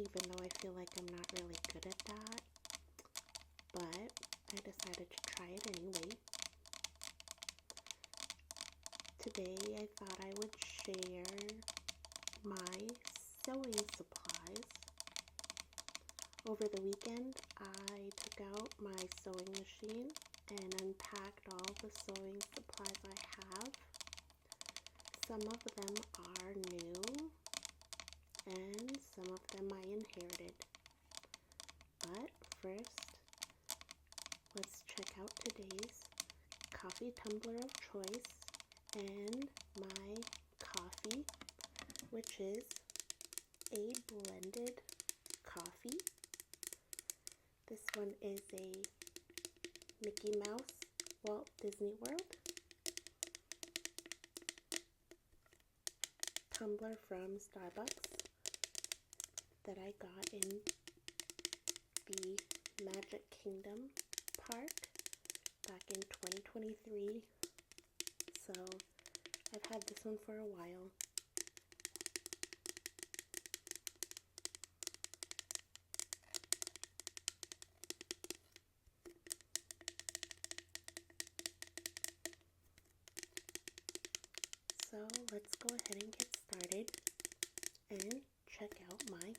even though I feel like I'm not really good at that. But I decided to try it anyway. Today I thought I would share my sewing supplies. Over the weekend I took out my sewing machine and unpacked all the sewing supplies I have. Some of them are new and some of them I inherited. But first, let's check out today's coffee tumbler of choice and my coffee, which is a blended coffee. This one is a Mickey Mouse Walt Disney World tumbler from Starbucks that I got in the Magic Kingdom Park back in 2023. So I've had this one for a while. So let's go ahead and get started and check out my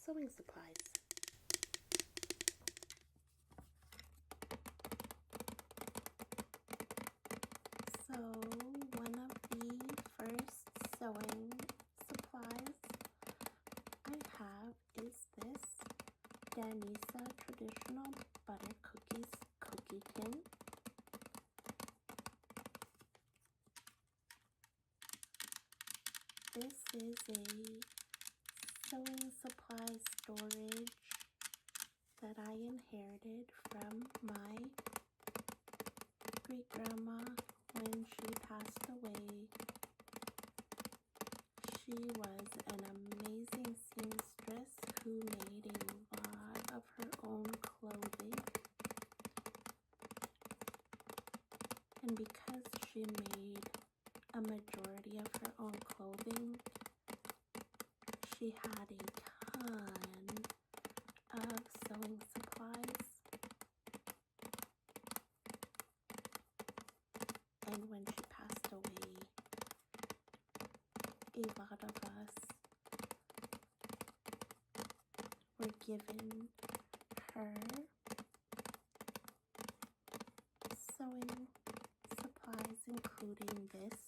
sewing supplies. So one of the first sewing supplies I have is this Danisa Traditional Butter Cookies cookie tin. This is a sewing supply storage that I inherited from my great-grandma when she passed away. She was an amazing seamstress who made a lot of her own clothing. And because she made a majority of her own clothing, she had a ton of sewing supplies. And when she passed away, a lot of us were given her sewing supplies, including this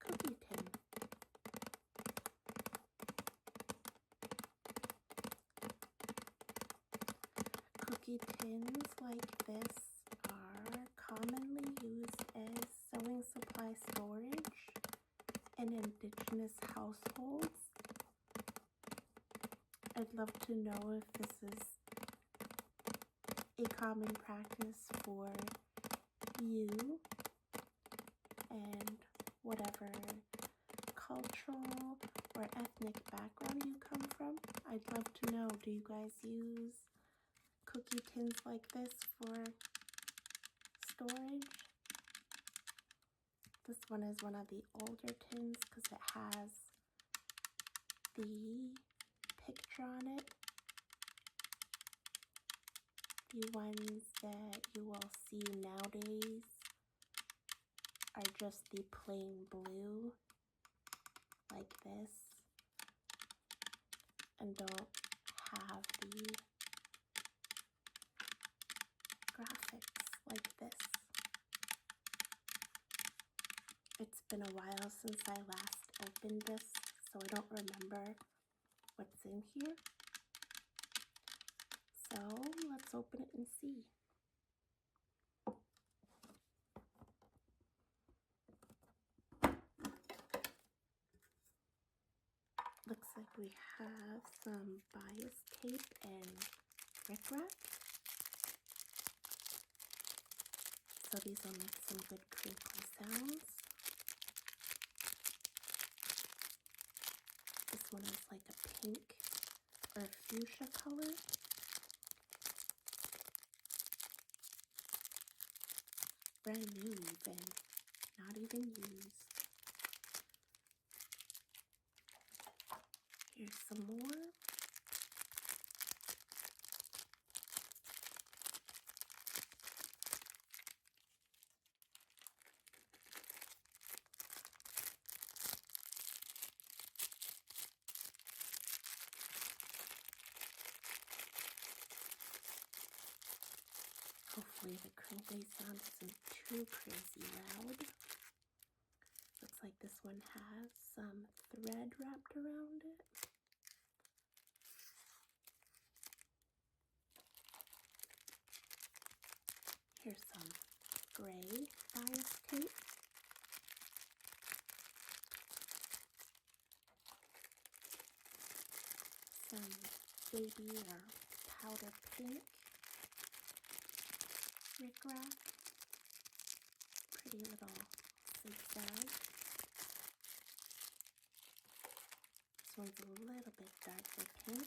cookie tin. Cookie tins like this are commonly used as sewing supply storage in indigenous households. I'd love to know if this is a common practice for you and whatever cultural or ethnic background you come from. I'd love to know, do you guys use cookie tins like this for storage? This one is one of the older tins because it has the picture on it. The ones that you will see nowadays are just the plain blue, like this, and don't have the graphics like this. It's been a while since I last opened this, so I don't remember what's in here. So let's open it and see. Looks like we have some bias tape and rickrack. So these will make some good crinkle sounds. This one is like a pink or fuchsia color. Brand new even, not even used. Here's some more. Hopefully the crinkly sound isn't too crazy loud. Looks like this one has some thread wrapped around it. Here's some gray bias tape. Some baby or powder pink rickrack. Pretty little zigzag. This one's a little bit darker pink.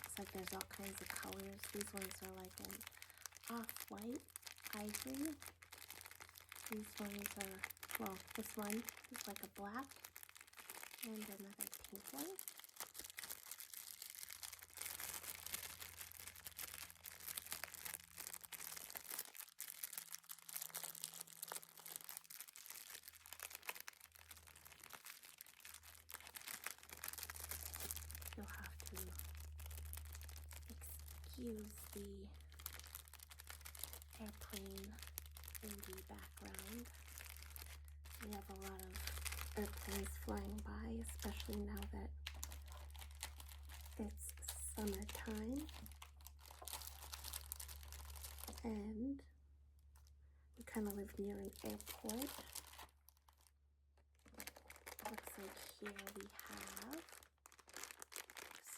Looks like there's all kinds of colors. These ones are like an off-white ivory. These ones are, well, this one is like a black and another pink one. You'll have to excuse the airplane in the background. We have a lot of airplanes flying by, especially now that it's summertime. And we kind of live near an airport. Looks like here we have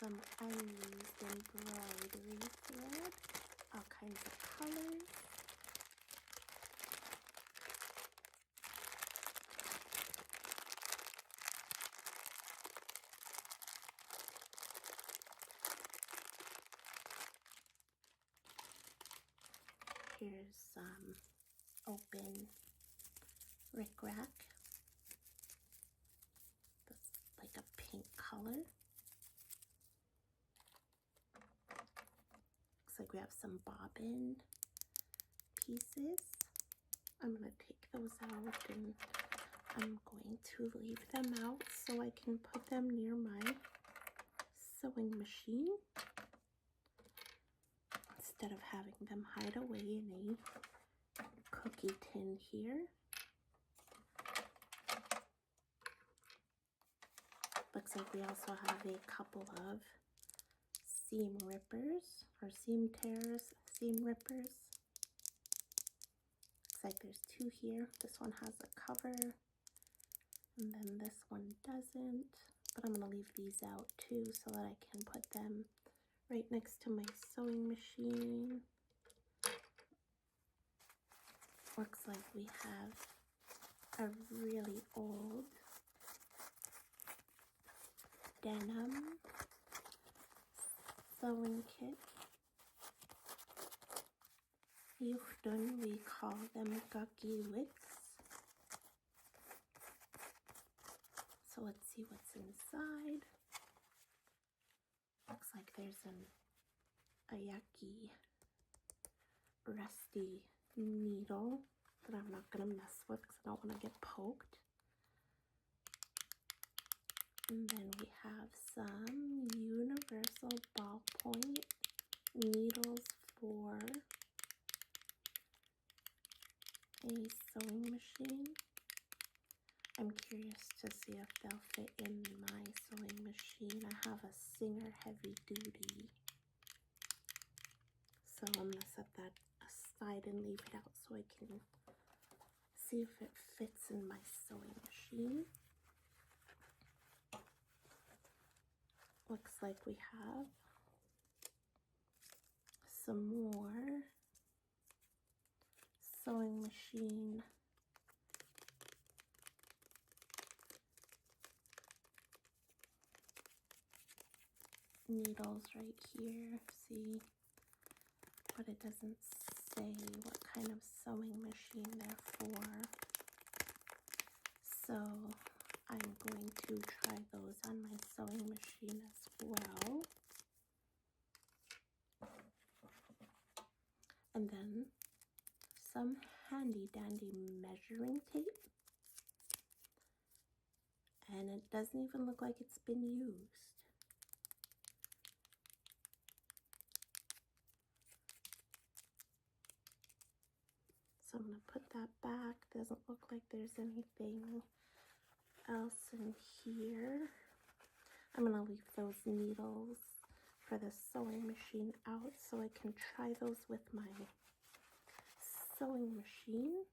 some unused embroidery thread, all kinds of colors. Here's some open rickrack. That's like a pink color. Looks like we have some bobbin pieces. I'm going to take those out and I'm going to leave them out so I can put them near my sewing machine instead of having them hide away in a cookie tin here. Looks like we also have a couple of seam rippers or seam tearers, seam rippers. Looks like there's two here. This one has a cover and then this one doesn't, but I'm going to leave these out too so that I can put them right next to my sewing machine. Looks like we have a really old denim sewing kit. Uchten, we call them guggy wicks. So let's see what's inside. Looks like there's a yucky, rusty needle that I'm not going to mess with because I don't want to get poked. And then we have some universal ballpoint needles for a sewing machine. I'm curious to see if they'll fit in my sewing machine. I have a Singer heavy duty, so I'm going to set that aside and leave it out so I can see if it fits in my sewing machine. Looks like we have some more sewing machine needles right here, see? But it doesn't say what kind of sewing machine they're for. So I'm going to try those on my sewing machine as well. And then some handy dandy measuring tape. And it doesn't even look like it's been used. So I'm going to put that back. Doesn't look like there's anything else in here. I'm going to leave those needles for the sewing machine out so I can try those with my sewing machine.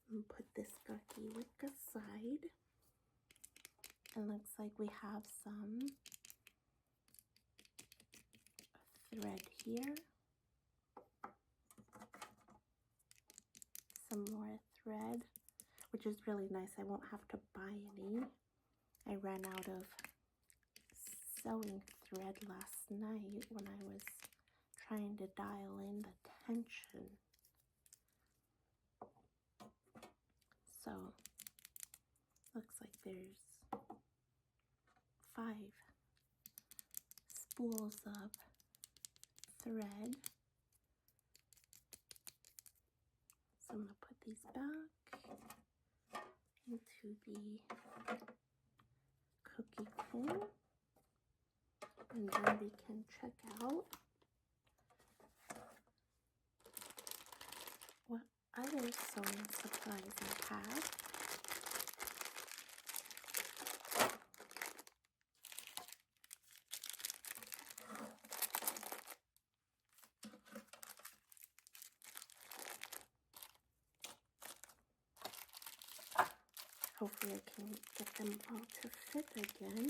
And put this gurky wick aside. It looks like we have some thread here. Some more thread, which is really nice. I won't have to buy any. I ran out of sewing thread last night when I was trying to dial in the tension. So, looks like there's 5 spools of thread. So I'm going to put these back into the cookie tin, and then we can check out what other sewing supplies I have. Hopefully I can get them all to fit again.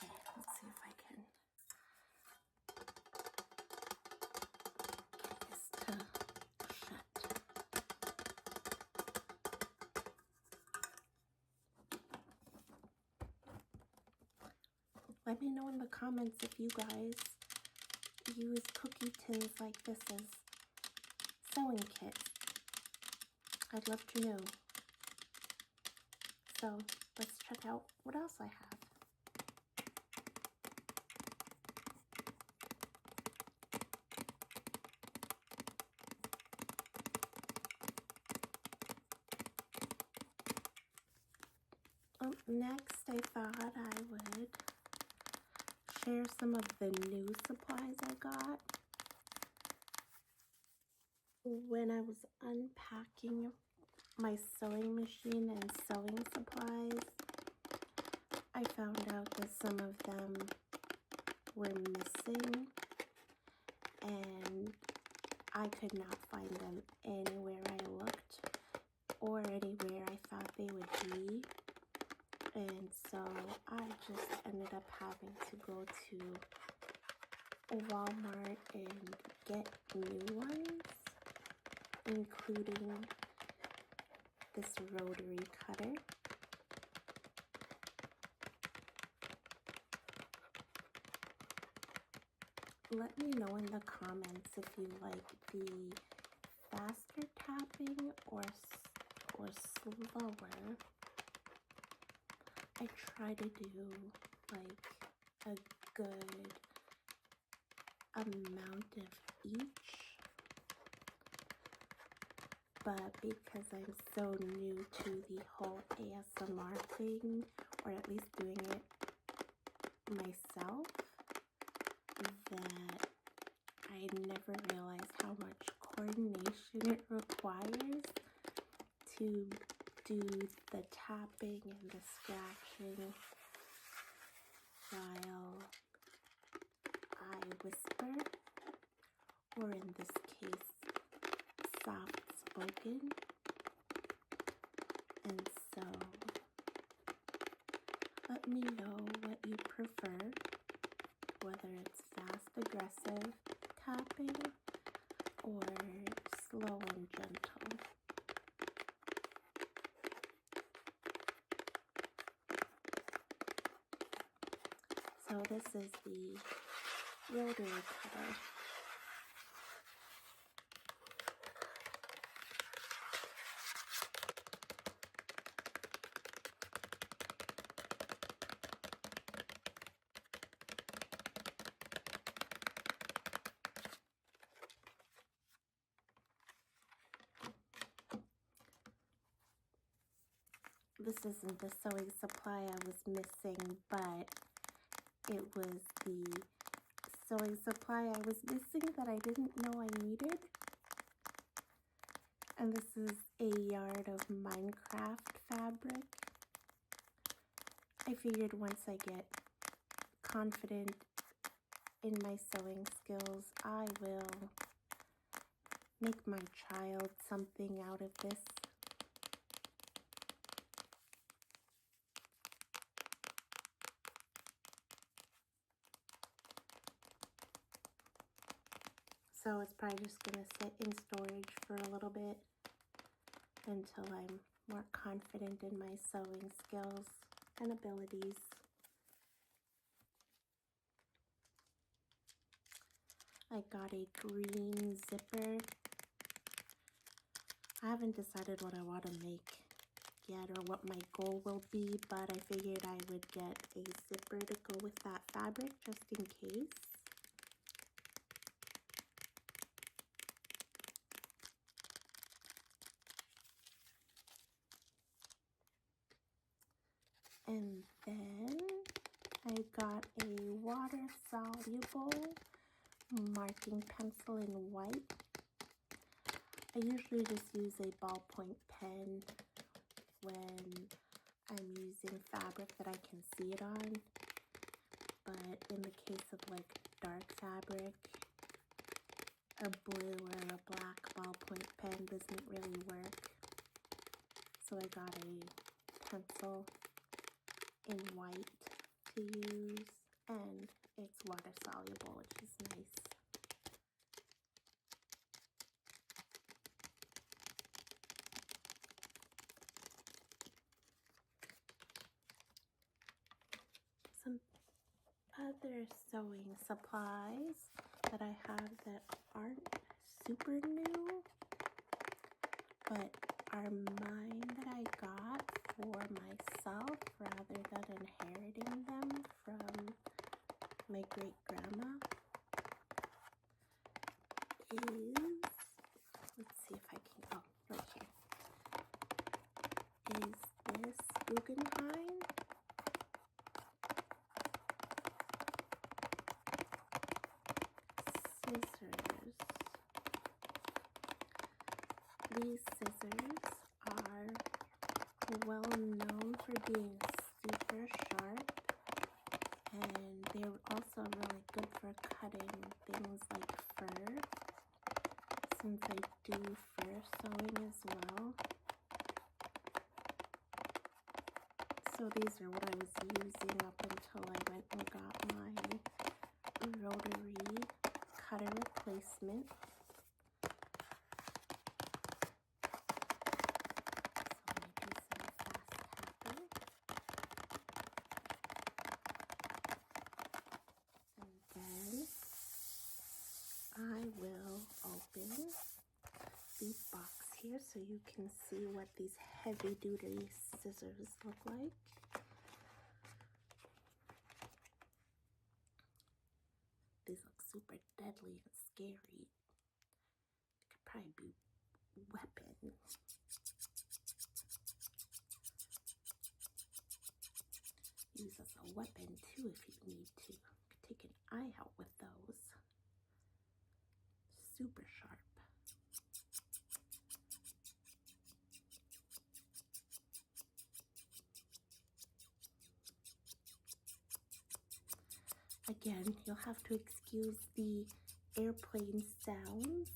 Okay, let's see if I can get this to shut. Let me know in the comments if you guys use cookie tins like this as sewing kits. I'd love to know. So let's check out what else I have. Next, I thought I would share some of the new supplies I got. When I was unpacking my sewing machine and sewing supplies, I found out that some of them were missing, and I could not find them anywhere I looked or anywhere I thought they would be. And so I just ended up having to go to Walmart and get new ones, including this rotary cutter. Let me know in the comments if you like the faster tapping or slower. I try to do like a good amount of each, but because I'm so new to the whole ASMR thing, or at least doing it myself, that I never realized how much coordination it requires to do the tapping and the scratching while I whisper, or in this case, soft-spoken. And so, let me know what you prefer. whether it's fast, aggressive tapping or slow and gentle. So this is the rotary cutter. This isn't the sewing supply I was missing, but it was the sewing supply I was missing that I didn't know I needed. And this is a yard of Minecraft fabric. I figured once I get confident in my sewing skills, I will make my child something out of this. So it's probably just going to sit in storage for a little bit until I'm more confident in my sewing skills and abilities. I got a green zipper. I haven't decided what I want to make yet or what my goal will be, but I figured I would get a zipper to go with that fabric just in case. And then I got a water-soluble marking pencil in white. I usually just use a ballpoint pen when I'm using fabric that I can see it on. But in the case of like dark fabric, a blue or a black ballpoint pen doesn't really work. So I got a pencil in white to use, and it's water soluble, which is nice. Some other sewing supplies that I have that aren't super new, but are mine that I got for myself rather than inheriting them from my great grandma is, let's see if I can, oh, right here, is this Guggenheim scissors. These scissors are well known for being super sharp, and they're also really good for cutting things like fur, since I do fur sewing as well. So these are what I was using up until I went and got my rotary cutter replacement. I will open the box here so you can see what these heavy duty scissors look like. These look super deadly and scary. They could probably be weapons. Use as a weapon too if you need to. Could take an eye out with those. Super sharp. Again, you'll have to excuse the airplane sounds.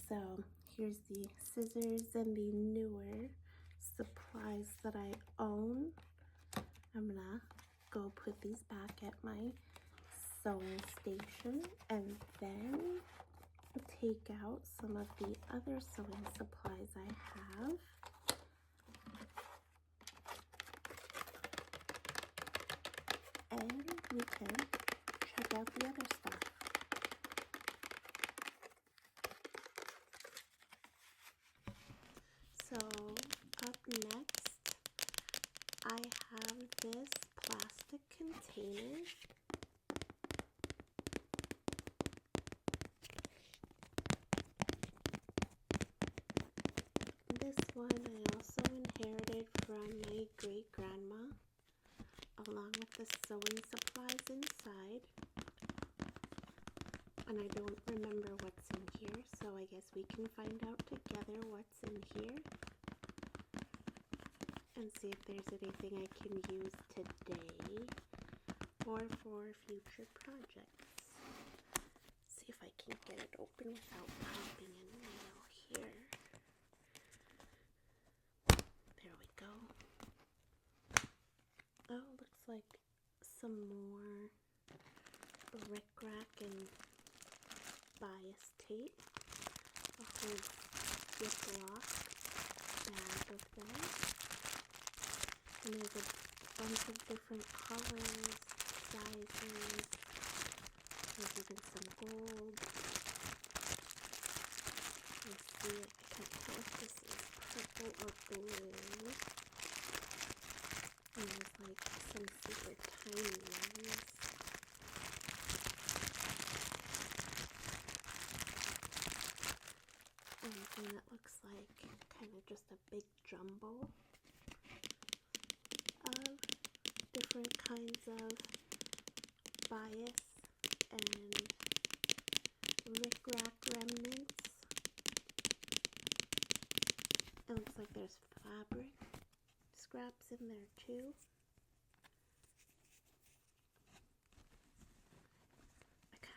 So here's the scissors and the newer supplies that I own. I'm gonna go put these back at my sewing station and then take out some of the other sewing supplies I have. And we can check out the other stuff. So up next, I have this plastic container. This one I also inherited from my great-grandma, along with the sewing supplies inside. And I don't remember what's in here, so I guess we can find out together what's in here and see if there's anything I can use today or for future projects. See if I can get it open without popping a nail here. There we go. Oh, looks like some more rickrack and bias tape. A whole Ziploc bag of them. And there's a bunch of different colors, sizes. There's even some gold. Let's see, I can't tell if this is purple or blue. And there's like some super tiny ones. And that looks like kind of just a big jumble of different kinds of bias and rickrack remnants. It looks like there's fabric scraps in there too.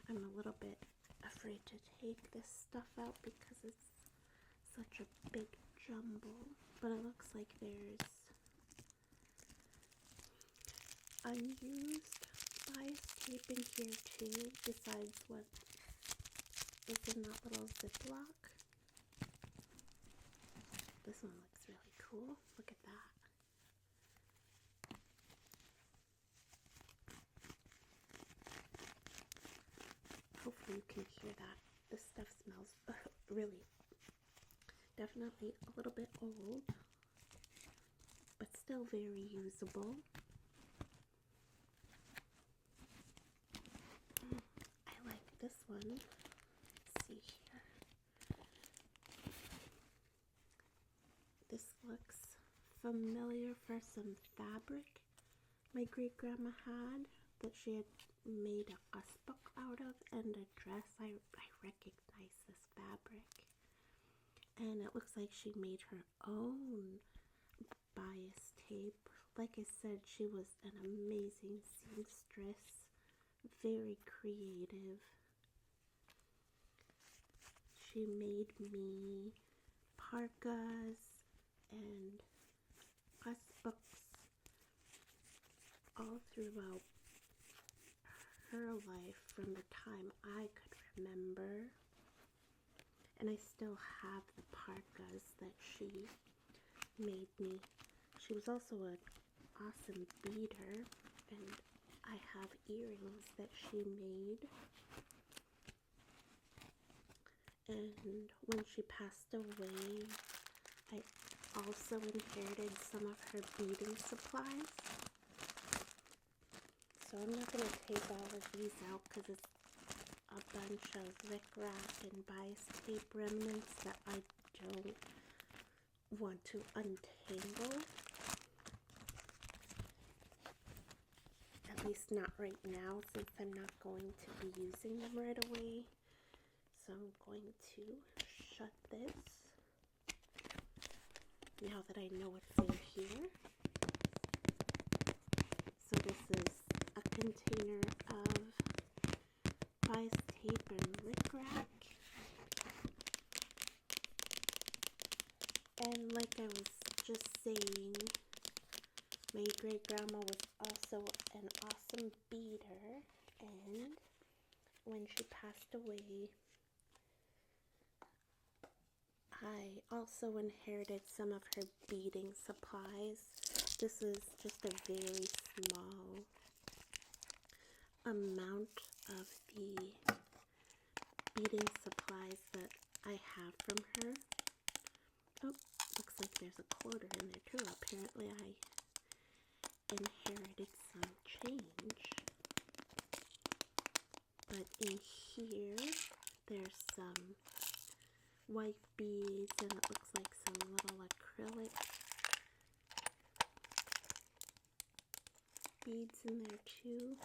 I'm a little bit afraid to take this stuff out because it's such a big jumble, but it looks like there's unused bias tape in here too, besides what is in that little Ziploc. This one looks really cool. Look at that. Hopefully you can hear that. This stuff smells really, definitely a little bit old, but still very usable. I like this one. Let's see here. This looks familiar for some fabric my great-grandma had that she had made a book out of and a dress. I recognize this fabric. And it looks like she made her own bias tape. Like I said, she was an amazing seamstress. Very creative. She made me parkas and books all throughout her life from the time I could remember. And I still have the parkas that she made me. She was also an awesome beader, and I have earrings that she made. And when she passed away, I also inherited some of her beading supplies. So I'm not going to take all of these out because it's a bunch of rickrack and bias tape remnants that I don't want to untangle. At least not right now, since I'm not going to be using them right away. So I'm going to shut this now that I know what's in here. So this is a container of bias tape and rickrack. And like I was just saying, My great grandma was also an awesome beader, and when she passed away, I also inherited some of her beading supplies. This is just a very small amount of the beading supplies that I have from her. Oh, looks like there's a quarter in there too. Apparently I inherited some change. But in here, there's some white beads, and it looks like some little acrylic beads in there too.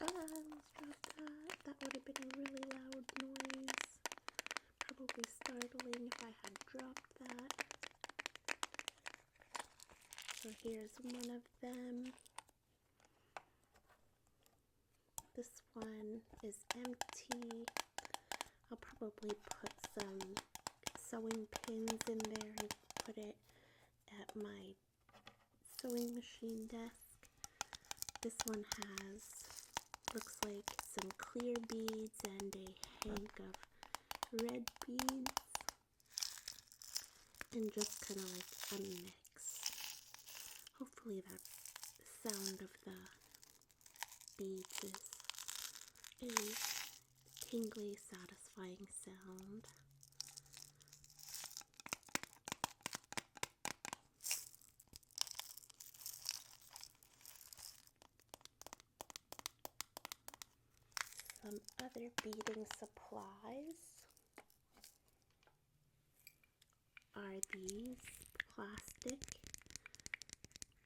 I almost dropped that. That would have been a really loud noise. Probably startling if I had dropped that. So here's one of them. This one is empty. I'll probably put some sewing pins in there and put it at my sewing machine desk. This one has, looks like some clear beads and a hank of red beads, and just kind of like a mix. Hopefully that sound of the beads is a tingly, satisfying sound. Some other beading supplies are these plastic,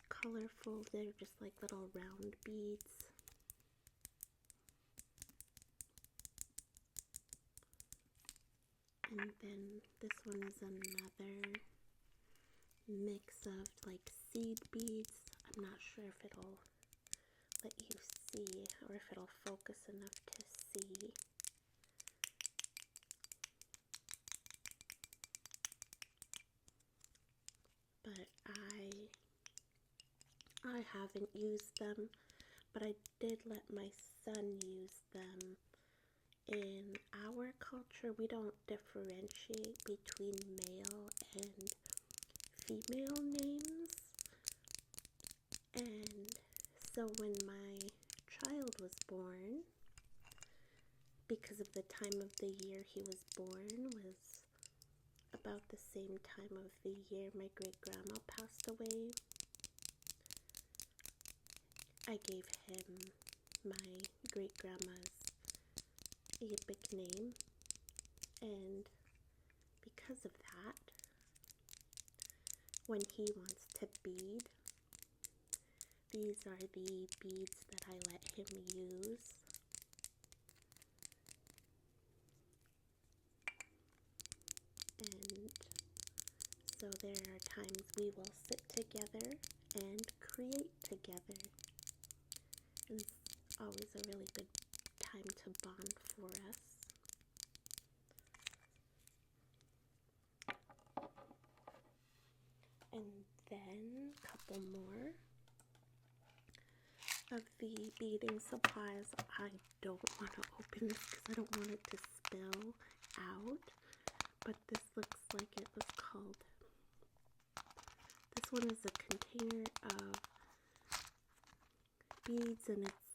colorful, they're just like little round beads. And then this one is another mix of like seed beads. I'm not sure if it'll let you see or if it'll focus enough to see. But I haven't used them, but I did let my son use them. In our culture, we don't differentiate between male and female names, and so when my child was born, because of the time of the year he was born was about the same time of the year my great-grandma passed away, I gave him my great-grandma's Yipik name, and because of that, when he wants to bead, these are the beads that I let him use. And so there are times we will sit together and create together. And it's always a really good time to bond for us. And then a couple more of the beading supplies. I don't want to open this because I don't want it to spill out. But this looks like it was called, this one is a container of beads, and it's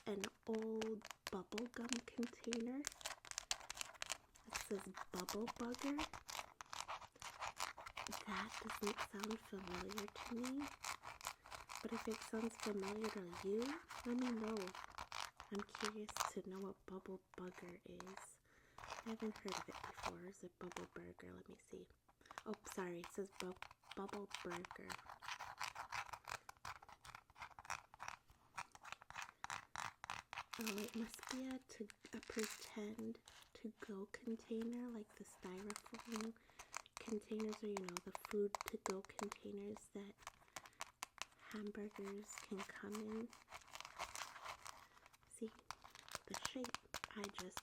an old bubble gum container. It says Bubble Bugger. That doesn't sound familiar to me, but if it sounds familiar to you, let me know. I'm curious to know what Bubble Bugger is. I haven't heard of it before. Is it Bubble Burger? Let me see. Oh, sorry, it says Bubble Burger. Oh, it must be a pretend to-go container, like the styrofoam containers, or the food to-go containers that hamburgers can come in. See, the shape. I just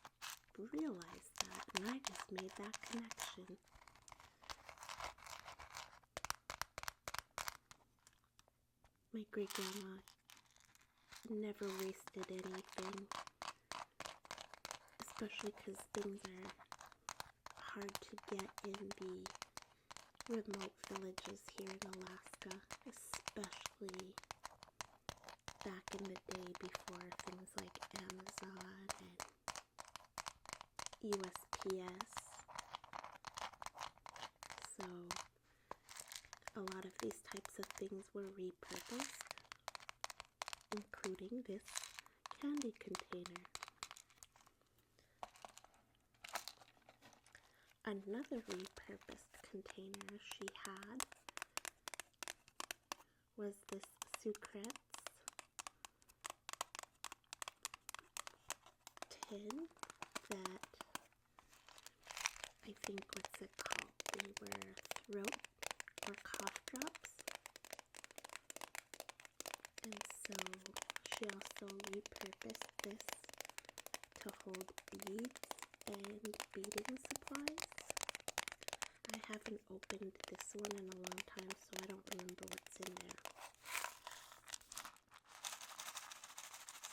realized that, and I just made that connection. My great-grandma never wasted anything, especially because things are hard to get in the remote villages here in Alaska, especially back in the day before things like Amazon and USPS. So a lot of these types of things were repurposed, including this candy container. Another repurposed container she had was this Sucrets tin that I think, what's it called? They were throat or cough drops. And so she also repurposed this to hold beads and beading supplies. I haven't opened this one in a long time, so I don't remember what's in there.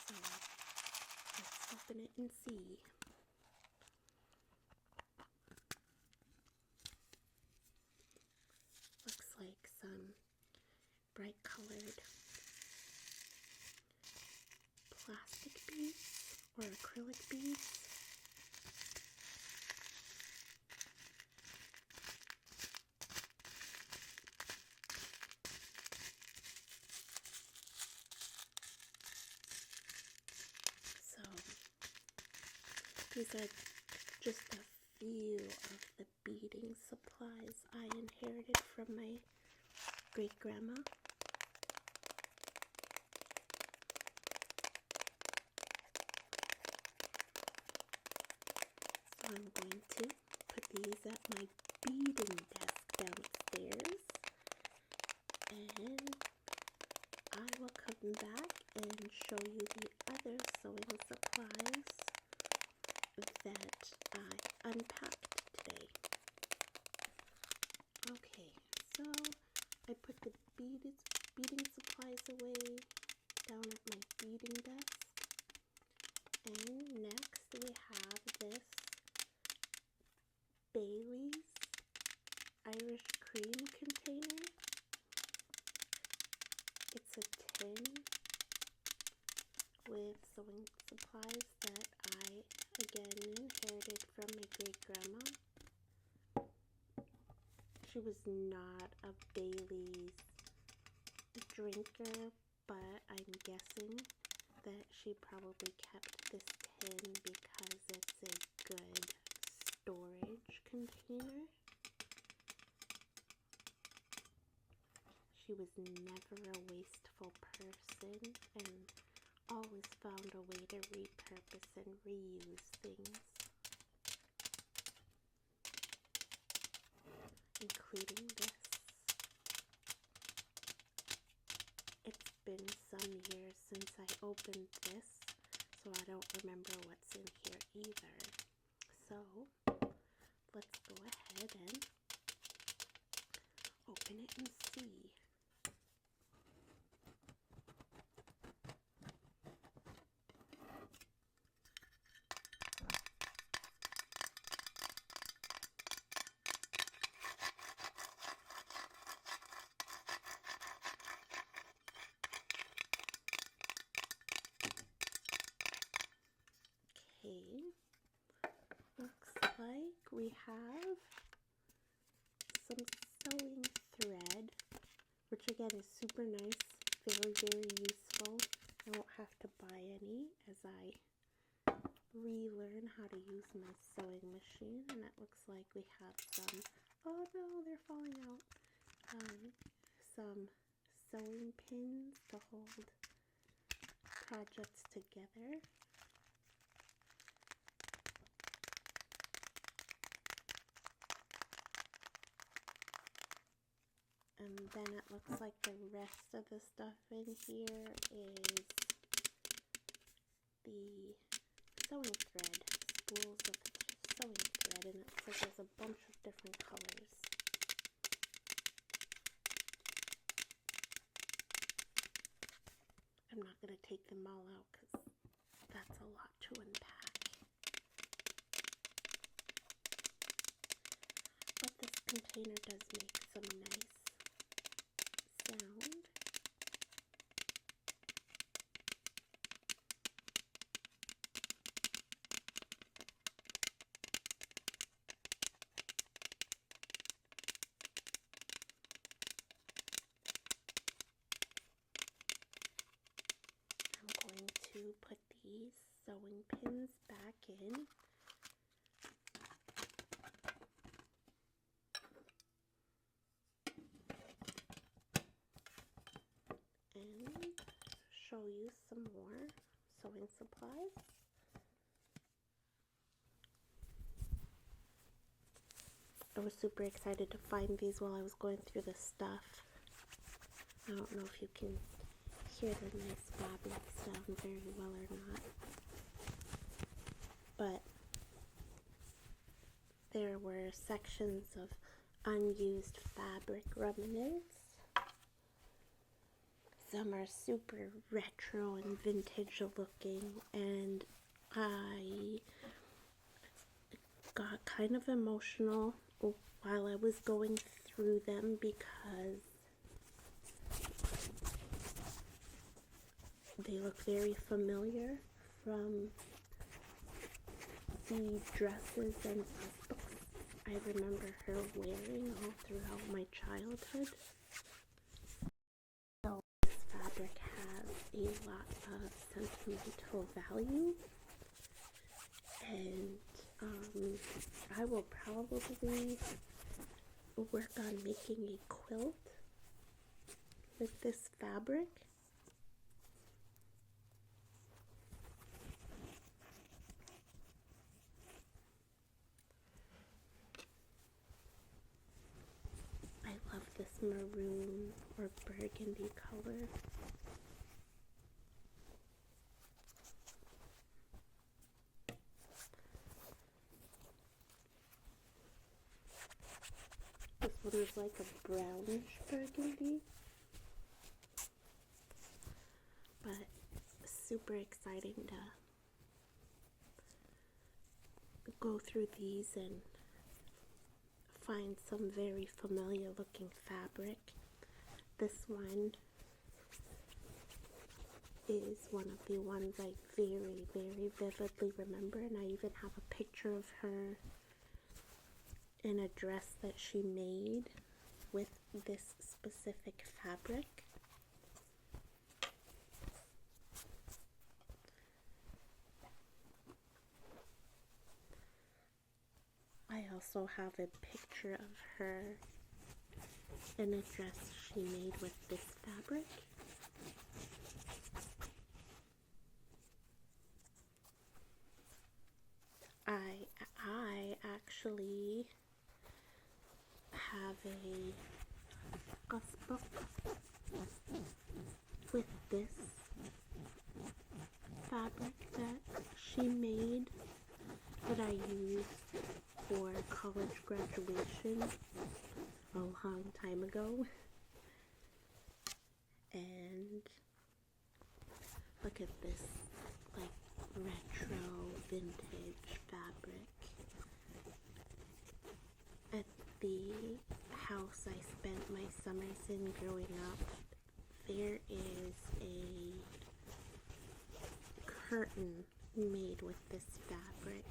So let's open it and see. Looks like some bright colored plastic beads or acrylic beads. So these are just a few of the beading supplies I inherited from my great-grandma. So I'm going to put these at my beading desk downstairs, and I will come back and show you the other sewing supplies that I unpacked today. Okay, so I put the beading supplies away down at my beading desk, and next we have this Bailey's Irish cream container. It's a tin with sewing supplies that I again inherited from my great-grandma. She was not a Bailey's drinker, but I'm guessing that she probably kept this tin because it's a good storage container. She was never a wasteful person and always found a way to repurpose and reuse things, including this. It's been some years since I opened this, so I don't remember what's in here either. So let's go ahead and open it and see. Okay, looks like we have some sewing thread, which again is super nice, very, very useful. I won't have to buy any as I relearn how to use my sewing machine. And it looks like we have some, oh no, they're falling out, some sewing pins to hold projects together. And then it looks like the rest of the stuff in here is the sewing thread, spools of sewing thread, and it says there's a bunch of different colors. I'm not going to take them all out because that's a lot to unpack. But this container does make some nice sound. To put these sewing pins back in. And show you some more sewing supplies. I was super excited to find these while I was going through the stuff. I don't know if you can hear the nice fabric sound very well or not, but there were sections of unused fabric remnants. Some are super retro and vintage looking, and I got kind of emotional while I was going through them because they look very familiar from the dresses and books I remember her wearing all throughout my childhood. So this fabric has a lot of sentimental value, and I will probably work on making a quilt with this fabric. I love this maroon or burgundy color. This one is like a brownish burgundy, but super exciting to go through these and find some very familiar looking fabric. This one is one of the ones I very, very vividly remember, and I even have a picture of her in a dress that she made with this specific fabric. I also have a picture of her in a dress she made with this fabric. I actually have a book with this fabric that she made that I used for college graduation a long time ago. And look at this, like, retro vintage fabric. At the house I spent my summers in growing up, there is a curtain made with this fabric.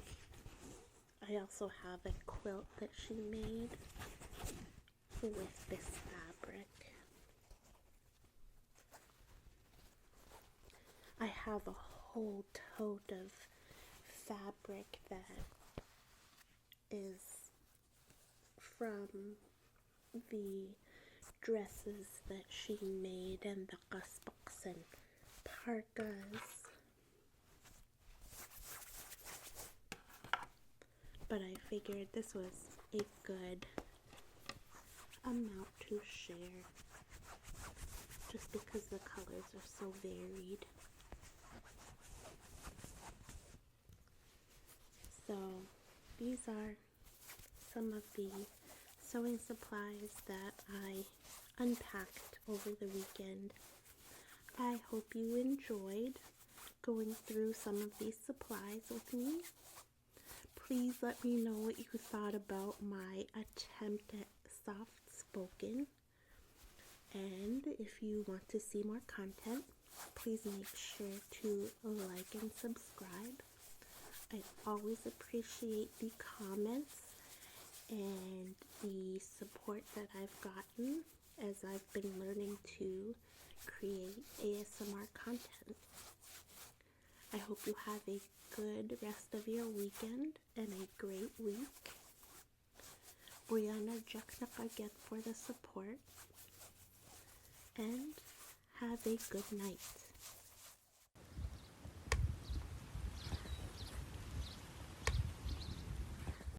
I also have a quilt that she made with this fabric. I have a whole tote of fabric that is from the dresses that she made and the gusbooks and parkas. But I figured this was a good amount to share just because the colors are so varied. these are some of the sewing supplies that I unpacked over the weekend. I hope you enjoyed going through some of these supplies with me. Please let me know what you thought about my attempt at soft-spoken. And if you want to see more content, please make sure to like and subscribe. I always appreciate the comments and the support that I've gotten as I've been learning to create ASMR content. I hope you have a good rest of your weekend and a great week. Brianna Jacknap again for the support, and have a good night.